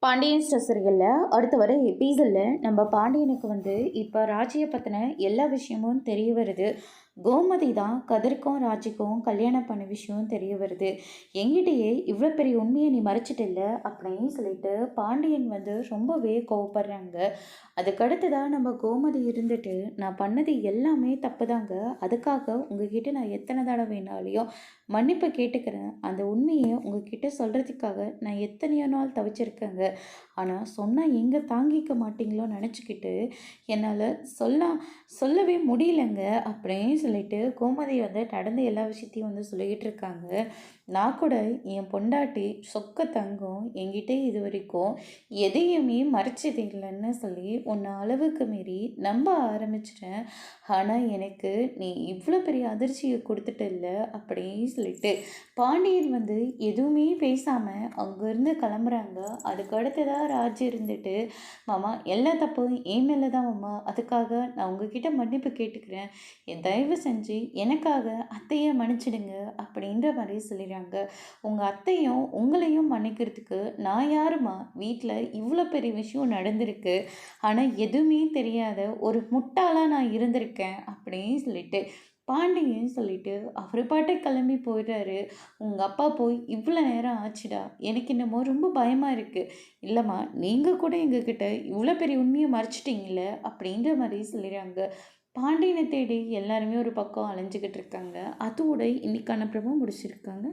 Pandian store சீரியலில் அடுத்து வர எபிசோடில் நம்ம பாண்டியனுக்கு இப்போ ராஜியை பற்றின எல்லா விஷயமும் தெரிய வருது. கோமதி தான் கதிர்க்கும் ராஜிக்கும் கல்யாணம் பண்ண விஷயம் தெரிய வருது. எங்கிட்டயே இவ்வளோ பெரிய உண்மையை நீ மறைச்சிட்டில்ல அப்படின்னு சொல்லிட்டு பாண்டியன் ரொம்பவே கோவப்படுறாங்க. அதுக்கடுத்து தான் நம்ம கோமதி இருந்துட்டு, நான் பண்ணது எல்லாமே தப்பு தாங்க, அதுக்காக உங்ககிட்ட நான் எத்தனை தடவை வேணாலையும் மன்னிப்பு கேட்டுக்கிறேன். அந்த உண்மையை உங்ககிட்ட சொல்கிறதுக்காக நான் எத்தனையோ நாள் தவிச்சிருக்கேங்க. ஆனால் சொன்னால் எங்கே தாங்கிக்க மாட்டீங்களோ நினச்சிக்கிட்டு என்னால் சொல்லவே முடியலங்க அப்படின்னு சொல்லிட்டு கோமதி நடந்த எல்லா விஷயத்தையும் சொல்லிக்கிட்டு இருக்காங்க. நான் கூட என் பொண்டாட்டி சொக்க தங்கம் என்கிட்ட இது வரைக்கும் எதையுமே மறைச்சது இல்லைன்னு சொல்லி உன்னை அளவுக்கு மீறி நம்ப ஆரம்பிச்சிட்டேன். ஆனால் எனக்கு நீ இவ்வளோ பெரிய அதிர்ச்சியை கொடுத்துட்டில்ல அப்படின்னு சொல்லிட்டு பாண்டியன் எதுவுமே பேசாமல் அங்கேருந்து கிளம்புறாங்க. அதுக்கு அடுத்ததாக ராஜ் இருந்துட்டு, மாமா எல்லா தப்பும் என் மேலே தான் மாமா, அதுக்காக நான் உங்ககிட்ட மன்னிப்பு கேட்டுக்கிறேன், என் தயவு செஞ்சு எனக்காக அத்தையை மன்னிச்சிடுங்க அப்படின்ற மாதிரி சொல்லிடுறாங்க. உங்கள் அத்தையும் உங்களையும் மன்னிக்கிறதுக்கு நான் யாருமா, வீட்டில் இவ்வளோ பெரிய விஷயம் நடந்திருக்கு, ஆனால் எதுவுமே தெரியாத ஒரு முட்டாளாக நான் இருந்திருக்கேன் அப்படின்னு சொல்லிட்டு பாண்டியன்னு சொல்லிட்டு அவர் பாட்டை கிளம்பி போயிடுறாரு. உங்கள் அப்பா போய் இவ்வளோ நேரம் ஆச்சுடா, எனக்கு என்னமோ ரொம்ப பயமாக இருக்குது. இல்லைம்மா, நீங்கள் கூட எங்ககிட்ட இவ்வளோ பெரிய உண்மையை மறைச்சிட்டிங்கள அப்படின்ற மாதிரி சொல்லிடுறாங்க. பாண்டியனை தேடி எல்லாருமே ஒரு பக்கம் அலைஞ்சிக்கிட்டு இருக்காங்க. அதோட இன்னைக்கான பிரமோ முடிச்சிருக்காங்க.